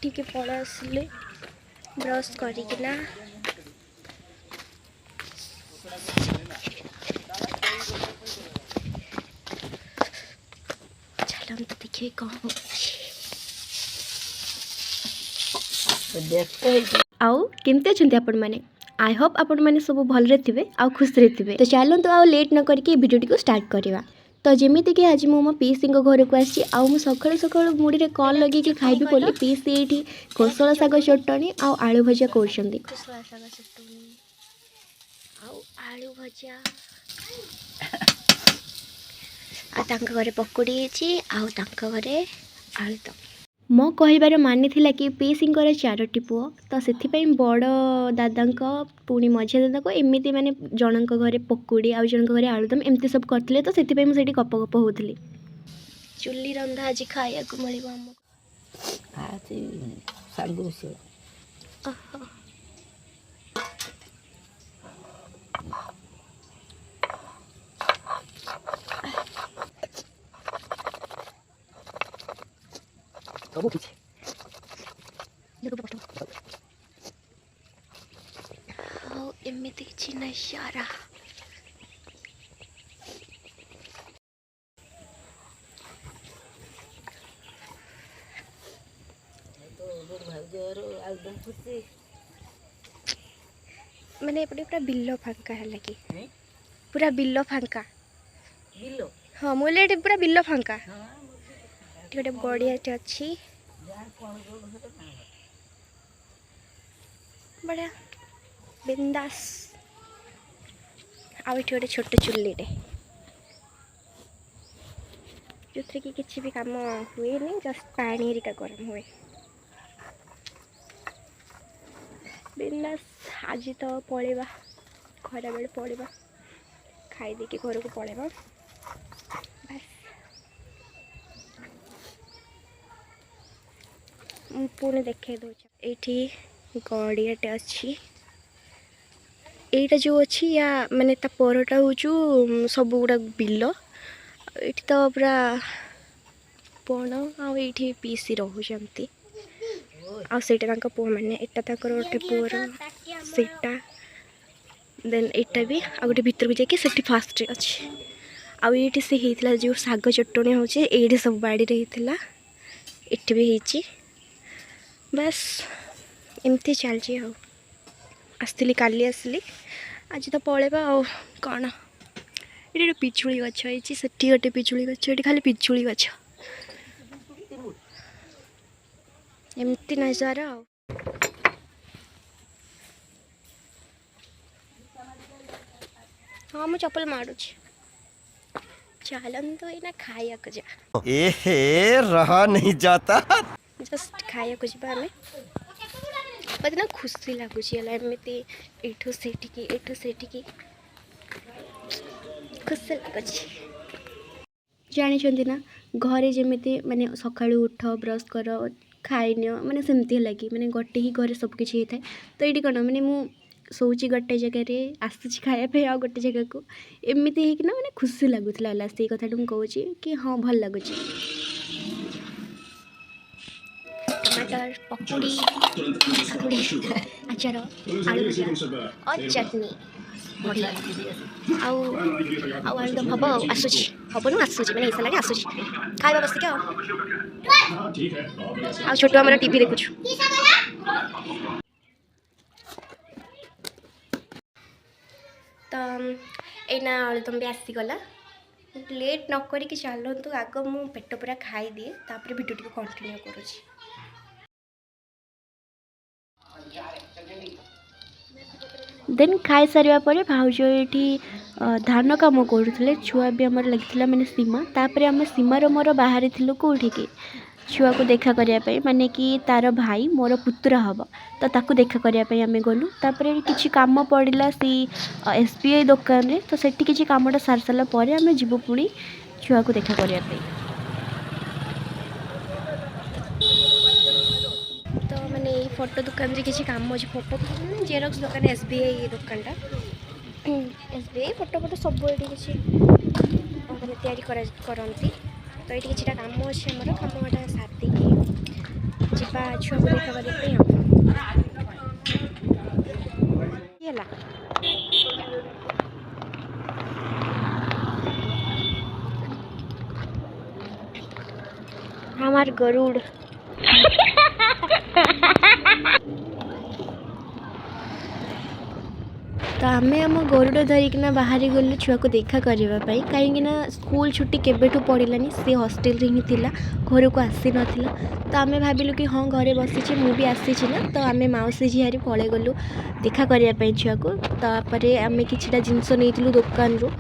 एठिके पड़ा आसिले ब्रश करिकिना चलो तो देखिए कौन आउ केमते अछंती आपण माने आई होप आपण माने सब भलरे थिबे आ खुशी थिबे। तो चलो तो आउ लेट न करके वीडियो टी को स्टार्ट करवा। तो जमीती कि आज मो पीसी घर को आसी आउ सकाळु सकाळु मुड़ी रे कॉल लगे कि खाइबी बोली पीसी एठी कोसला साग चटणी आउ आलू भजा करछंती। कोसला साग चटणी आउ आलू भजा आ तांका घरे पकोड़ी हेची आउ तांका घरे आलू तो मो कहिबार मानी थिला कि पीसींकर 4टी पुओ तो से बड़ दादा पुणी मझिया दादा को एमती माने जनक घरे पकोड़ी आउ जनक घरे आलुदम एमती सब करथिले तो सेति मुझे गप गप होउथली। चुल्ली रंधा आज खाया को मिलिबो हमको आज सांगु से कबो किछ देखो पटो हाउ एमिति चिना इशारा तो बड़ भाउजर आलदम फुसी माने एपटे पूरा बिल्लो फांका है लगी पूरा बिल्लो फांका बिल्लो हां मोले पूरा बिल्लो फांका गोटे गड़िया अच्छी बढ़िया बिंदास आउ ये गोटे छोट चुल्लीटे जो कि किसी भी काम हुए नहीं जस्ट पानी रिका गरम हुए बिंदास। आज तो पलैबा खरा बेले पलैबा खाई देके घर को पलैबा बस पुणे देखे दूच ये गड़ियाटे अच्छी एटा जो अच्छी या माने ता परटा हूँ सब गुड़ा बिल ये तो पूरा बण आठी पीसी रोचंती आटा पुआ मैंने एटा गोटे पुअर सेटा देन एटा भी आ गोटे भीतर को जाकि सेठी फास्ट अच्छी आठी से होता जो साग चटणी हो सब बाड़ी होता ये भी होती बस एमती चलती आसली काली आसली आज तो पलैबा आ कौन ये गोटे पिजुली गछ होती से गोटे पिजुली गछ ये खाली पिजुली गछ एमती नजारा हाँ मुझे चप्पल मारूची चलन तो ये खाया को जा रहा नहीं जाता जस्ट खाया को जा मत ना खुशी लगुच एमती एठू सेठिकी खुशी लगुच जानी ना घरे जमी माने सका उठ ब्रश कर खाई नि माने सेमती लगी माने गोटे ही घरे सबकि होता है। तो ये कौन माने मु सोची गोटे जगह आसी खायापे आ गोटे जगह को एमती होना माने खुशी लगुला से कथा मुझे कहूँ कि हाँ भल लगुच टमाटर पकोड़ी अचार आलू भजा और चटनी बढ़िया आलुदम हम आसूची हम ना आसूची मैंने सारे आसूची खाଇବା बसिक आ छोटू आम टीवी देखुछु तो एना आलुदम भी आसीगला लेट न करिक चलतु आग मु पेट पूरा खाई दिए तापर वीडियो टी कंटिन्यू करुँच। देन खाई सारा पर भाउज ये धान कम करुले छुआ भी आमर लगी मैंने सीमा तापर आम सीमार मोर बाहरी कौटिकी छुआ को देखा करने माने कि तार भाई मोर पुतुरा हम तो ताकू देखा करने आम गलु तापर किसी काम पड़ा सी SBI दुकान रे तो सेठी किसी कामटा सारी सारापर आम जीवु पुणी छुआ को देखा करने तो मैंने फोटो दुकान रे किसी काम अच्छे फोटो जेरक्स दुकान SBI दुकानटा SBI फोटो सब ये किसी करती तो ये किसी काम अच्छे आमर कामटा साथी ଯିବା ଛୁଆକୁ ଦେଖା କରିବା ପାଇଁ ଆଉ ହେଲା। हमार गरुड़ तो आम आम गरुड़ धरिकिना बाहरी गलु छुआ को देखा करने कहीं स्कूल छुट्टी केबेठू पड़ानी सी हॉस्टल ही थिला घर को आसी नाला तो आम भाविलु कि हाँ घरे बसीचे मु भी आसी ना तो आम मौसी झीहारी पलि गलु देखा करने छुआ को तापर आम किछिटा जिनस नहीं दुकान रू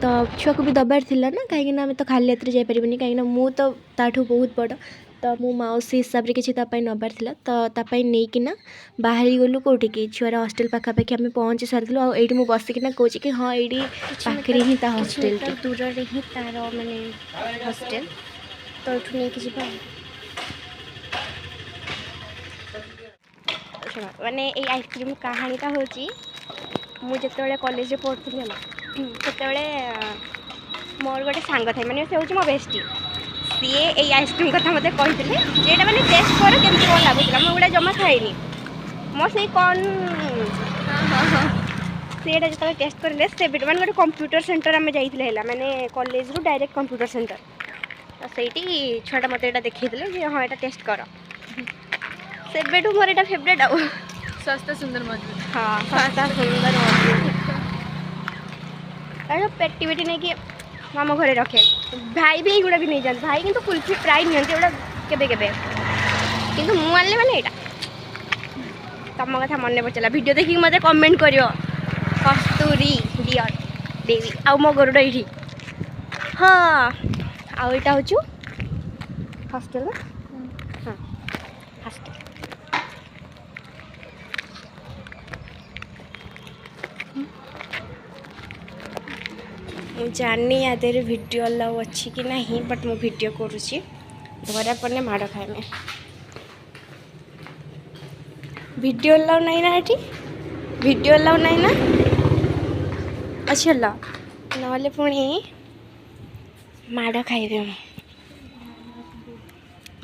तो छुआ को भी दबार थिला ना कहीं आम तो खाली हाथ जापरिबनी कहीं मु तो ताठू बहुत बड़ तो मो मौसी हिसाब से किसी नबार थिला तो तापाई नहींकिना बाहरी गलु कौटी कि छुआर हॉस्टल पाखापाखि आम पहुँची सारी और ये मुझे बसिकिना कहे कि हाँ ये पाखे ही हॉस्टल दूर ही तार माने हॉस्टल तो ये नहीं जा माने ये आइसक्रीम कहानीटा हूँ मुझे कॉलेज पढ़ुली ना से मोर गोटे सांग था मैंने से हूँ मो बेस्टी सी ये आइसक्रीम कथा मत कहते जेटा मैंने टेस्ट कर केमती कौन लगुला मुझे जमा खाएनी मो से कौन सीटा जो टेस्ट करेंगे से मैंने गोटे कंप्यूटर सेंटर आम जाइए मैंने कॉलेज रू डायरेक्ट कंप्यूटर सेंटर तो सही छुआटा मत यहाँ देखते हाँ यहाँ टेस्ट कर से मोर यहाँ फेवरेट आउ सस्ता सुंदर मजबूत। हाँ सस्ता सुंदर मजबूत पेटी बेटी नहीं कि माम घरे रखे भाई भी युवा भी नहीं जाते भाई किंतु कुल्फी प्राय निगुड़ा केबे केबे किंतु मु आनले माने एटा तम कथा मन पड़ला वीडियो देखिक मते कमेंट करियो कस्तूरी डियर देवी आ मो गरुड़ ये हाँ आउ एटा होचु हॉस्टल हाँ हॉस्टल जानी यादे वीडियो अलाउ अच्छी कि नहीं बट मु वीडियो करुँची धरा पड़ने माड़ खाए वीडियो अलाउ नहीं ना ये वीडियो अलाउ नहीं ना अच्छी अलाउ ना पुणी माड़ खाइबे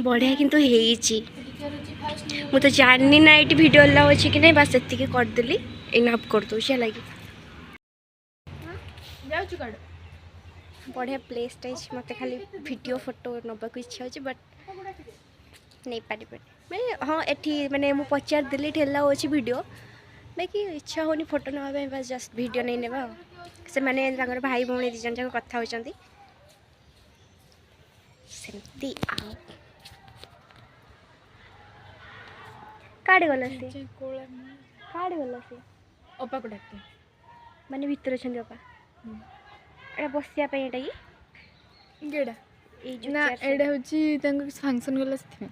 बढ़िया किंतु मु तो जानी ना ये वीडियो अलाउ अच्छी कि नहीं बस ये करदेली इनाफ कर दूसरी लगी बढ़िया प्लेस टाइज मत खाली वीडियो फोटो नबाक इच्छा हो बट नहीं पारि मैं हाँ ये मैंने मुझे पचार देली ठेला अच्छी वीडियो बाकी इच्छा होनी फोटो ना बस जस्ट वीडियो नहीं नेबा से मैंने भाई भौणी दी जन जाक कथा होचंती सेमती आ काढ़ी गला से काढ़ी गला से अपा को डाकते माने भीतर छन अपा एटा बसिया पे एटा की गेडा ए जो ना एडा होची तांको फंक्शन गला से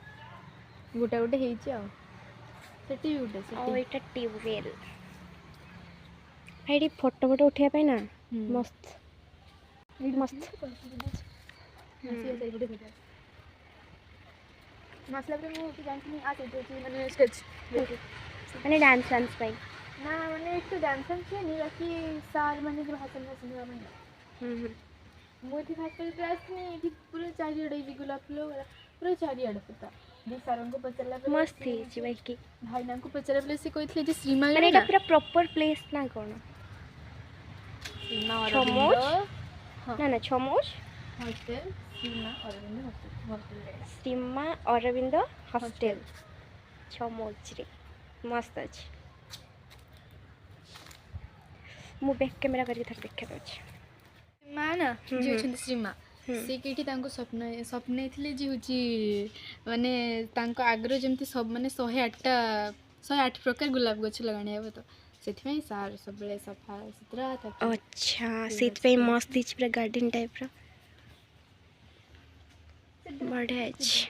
गोटा गोटे हेची आ सेटी गोटे और सेटी एटा ट्यूबवेल एडी फोटो फोटो उठिया पे ना मस्त मस्त मसला पे मु जानती आ सेटी माने स्टेज माने डांस डांस पे ना माने एक तो डांस छे नि बाकी सार माने के भाषण सुनवा माने मोठी भाषण क्लास में एठी पूरा चारी अड़े भी गुलाब फूल पूरा चारी अड़े पता दी सारन को पचला पे मस्त है जी भाई की भाई ना को पचला पे से कोइथले जे श्रीमा माने एटा पूरा प्रॉपर प्लेस ना कोन श्रीमा और छमोच ना ना छमोच हॉस्टल श्रीमा अरविंद हॉस्टल सीमा अरविंद हॉस्टल छमोच रे मस्त अछि मु बैक कैमरा करके थर देखा दउछि मां ना जे छन श्रीमा से केटी तांको स्वप्न थिले जे होची माने तांको आग्रह जेमती सब माने 108 प्रकार गुलाब गछ लगाने हेबो तो सेथि सार सब बेले सफा सुथरा था अच्छा सेत पे मस्त हिच पूरा गार्डन टाइप रो बढ़िया अछि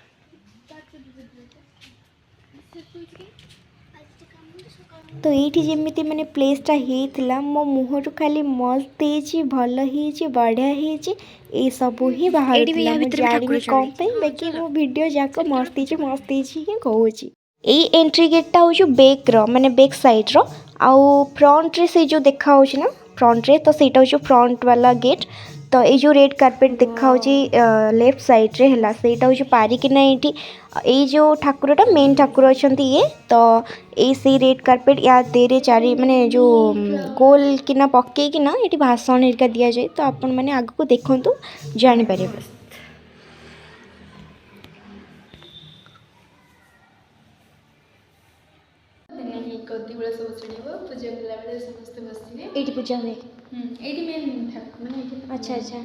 तो ये जमी मैंने प्लेसटा होता मो मुहर खाली मस्त हो भल हो बढ़िया हो सब ही बाहर जानी कौन बाकी मो वीडियो जाक मस्त ही कहूँ यही एंट्री गेटा हूँ बैक माने बैक साइड आउ फ्रंट रे से जो देखा ना फ्रंट रे तो सेटा हूँ फ्रंट वाला गेट तो ये जो रेड कार्पेट देखा लेफ्ट साइड रे है सेटा हूँ पारिकिना ये जो ठाकुरटा मेन ठाकुर अच्छा ये तो ये से रेड कार्पेट या देरे चारि माने जो गोल किना पकईकिना ये भाषण हेरिका दि जाए तो आपण मैंने आग को देखु जापर। गद्दी गुड़ा सब चढ़ो पूजा कला बेले समस्ते बसते ये पूजा हुए ये मेन ठाकुर अच्छा अच्छा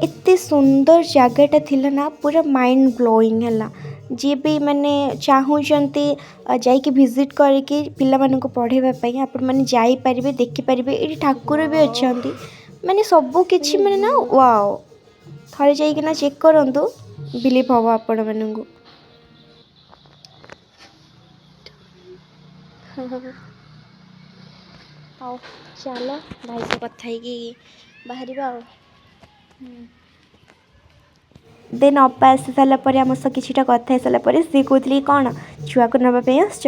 एते सुंदर जगटा थिला ना पूरा माइंड ब्लोइंग है जी भी मैंने चाहूँगी जाइए विजिट करके पिला मानक पढ़ाई आपण मैंने जापारे देखिपारे ये ठाकुर भी अच्छा मैंने सबू किसी मैंने ना वाओ थे जाइना चेक करूँ बिलीव हम आपण मानू आओ चलो भाई से कथा बाहर देन अपा आसी सारापर आम सह कि कथा सारापर सी कहते कौन छुआ को नापी आस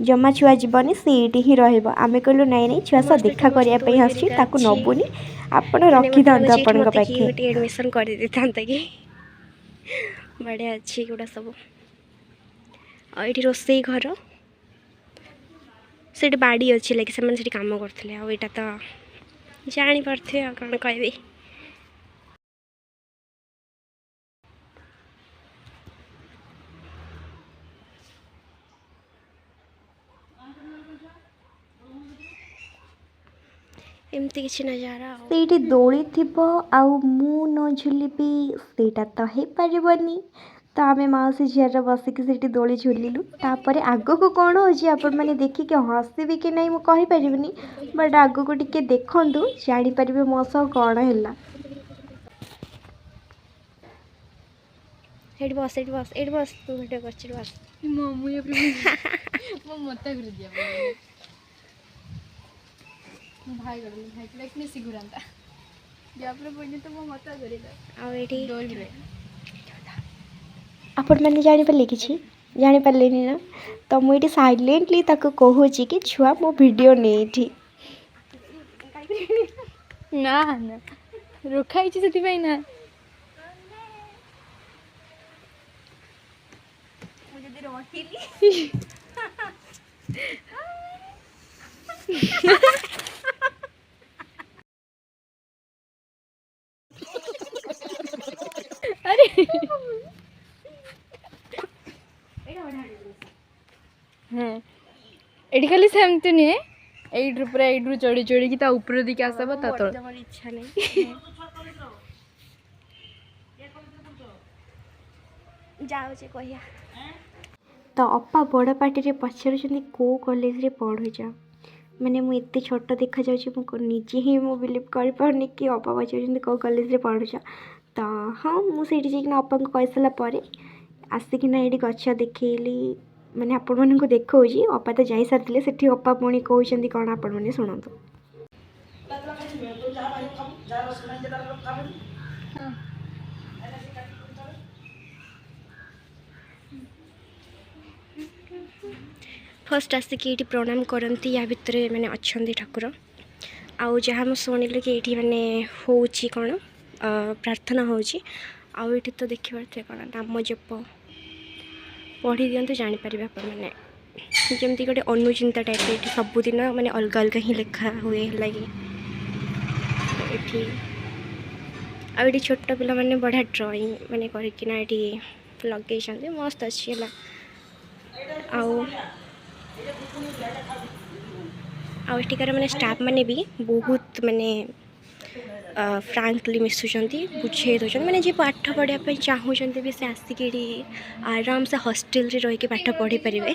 जमा छुआ जीवन सीटी ही रमें कहलु नाई नहीं छुआ सह देखा करने आसू नबुनी आप रखी था एडमिशन कर कि बढ़िया अच्छी गुड़ा सब ये रोसई घर से बाड़ी अच्छी लगे से कम करते आईटा तो जापारे कौन कह एमती किसी नजारा से दोली थी आउ मु न झुलिबी सेटा तो हो पारबनी तो आम मौसी झीर बसिक से दोली झुलिलु तापर आग को कौन हो देखिए हसबी कि नहीं मुझे कहीपरि बट आग को टिके देखु जापर मो सह कौन है बस बस तू भिडियो कर बस भाई भाई सिगुरांता तो मो मत आपण मैंने जापारे कि जापारे ना तो मुझे साइलेंटली कहूँ कि छुआ मो वीडियो नहीं ना ना रखाई से ना अरे हाँ ये खाली सेमती नुहे यू पूरा यू चढ़ी चढ़ी कि ऊपर दिखे आसब इच्छा नहीं जाऊे कह तो अपा बड़ पार्टी पचार कौ कॉलेज रे पढ़ुच मैंने मुझे छोट देखा निजे ही मु बिलीव कर पार्नी कि अपा पचार कौ कॉलेज रे पढ़ुच तो हाँ मुझे जाना अपा को कही सारापर आसिकिना ये गच देखली मैंने आपण मानक देखा अपा तो जा सारी से अपा पुणी कहते कौन आपण मैंने शुणु फर्स्ट आसिक ये प्रणाम करती या भितर मैंने अच्छा ठाकुर आउ जहाँ मुझे शुणिल कि ये मैंने हूँ कौन प्रार्थना होची आउ ये तो देखी पारे कौन नाम जप पढ़ी दिंतु जापर आप जमती गोटे अनुचिंता टाइप ये सबुदिन मैंने अलग अलग ही लेखा हुए है ये छोट पिला मैंने बढ़िया ड्राइंग मैंने करना ये लगे मस्त अच्छी है आठिकार मैंने स्टाफ मैंने भी बहुत मैंने फ्रांकली मिसुंट बुझे दौरान मैंने जी पाठ पढ़ाई चाहूँगी भी से आसिक आराम से हॉस्टल रे रही पाठ पढ़ी पारे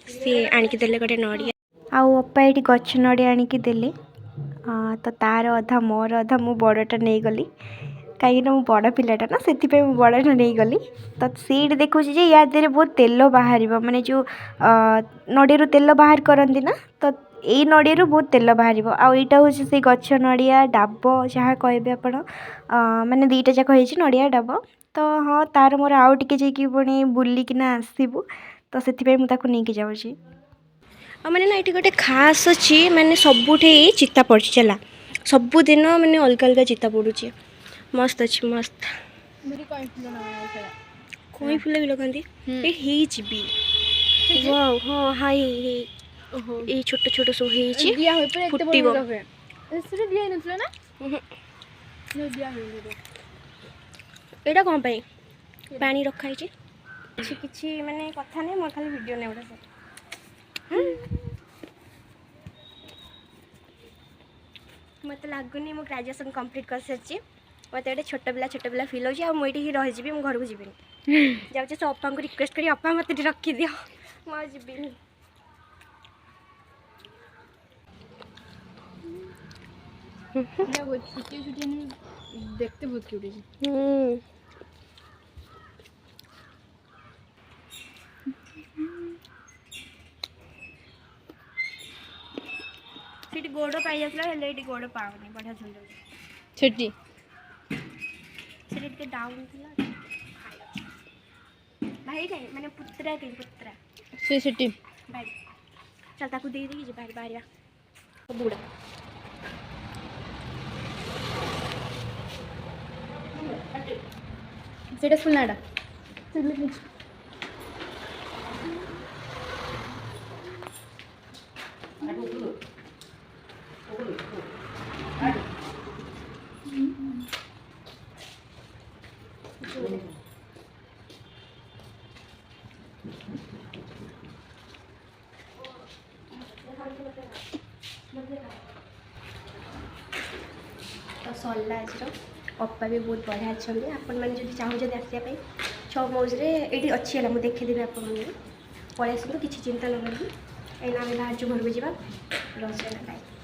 सी आणिकी देले गोटे नड़िया आउ अपा ये गच नड़िया आणिकी देले तो तार अधा मोर अधा मु बड़टा नहीं गली कहीं मु बड़ पिलाटा ना से बड़टा नहीं गली तो सीट देखुच या देहरे बहुत तेल बाहर माने जो नड़िया तेल बाहर करती ना तो यही नड़िया बहुत तेल बाहर आईटा हूँ से गच नड़िया डाब जहाँ कहे आप मैंने दुईटा जाक हो नड़िया डाब तो हाँ तार मोर आउ टे जाकि पुणी बुलिकिना आसबू तो से मुझे जाऊँगी मैंने ना ये गोटे खास अच्छी मैंने सबुठे चिता पड़ी चला सबुदिन मैंने अलग अलग चिता पड़ुची मस्त अच्छी मस्त मेरी कहीं फुल ना खेला कई फुल भी लगाती हाँ हाँ ये ओहो छोट छोट सब दिया होय पर एते फुटिबो। बड़ कफे एसरे दिया नथला ना न दिया होय एटा कौन पाई पानी रखाई किसी किसी माने कथा नहीं मोर खाली वीडियो नहीं उठा मत लगुनि मो ग्रेजुएशन कंप्लीट कर सारी मत ये छोट पिला फिल हो मुझे ही रही मो घर को जीविनी जाऊँ से अपा को रिक्वेस्ट करी अपा मत रखी दियो मु जीविनी ना वो छुट्टी छुट्टी देखते बहुत क्यूट है सीट गोड़ पाई जाता गोड़ पाऊनी बढ़िया सुंदर छुट्टी से डाउन भाई कहीं मैंने पुत्रा से छुट्टी भाई चल ताकू दे देगी बाहर बाहर बूढ़ा सेटा सुनाडा तो सरला आज अपा भी बहुत बढ़िया अच्छा आपण मैंने चाहूँ आसापी छो मौजरे ये अच्छी है मुझे देखीदेवी आप पलि आसतु किसी चिंता न करें कहीं आम बाहर घर को जावा रस खाए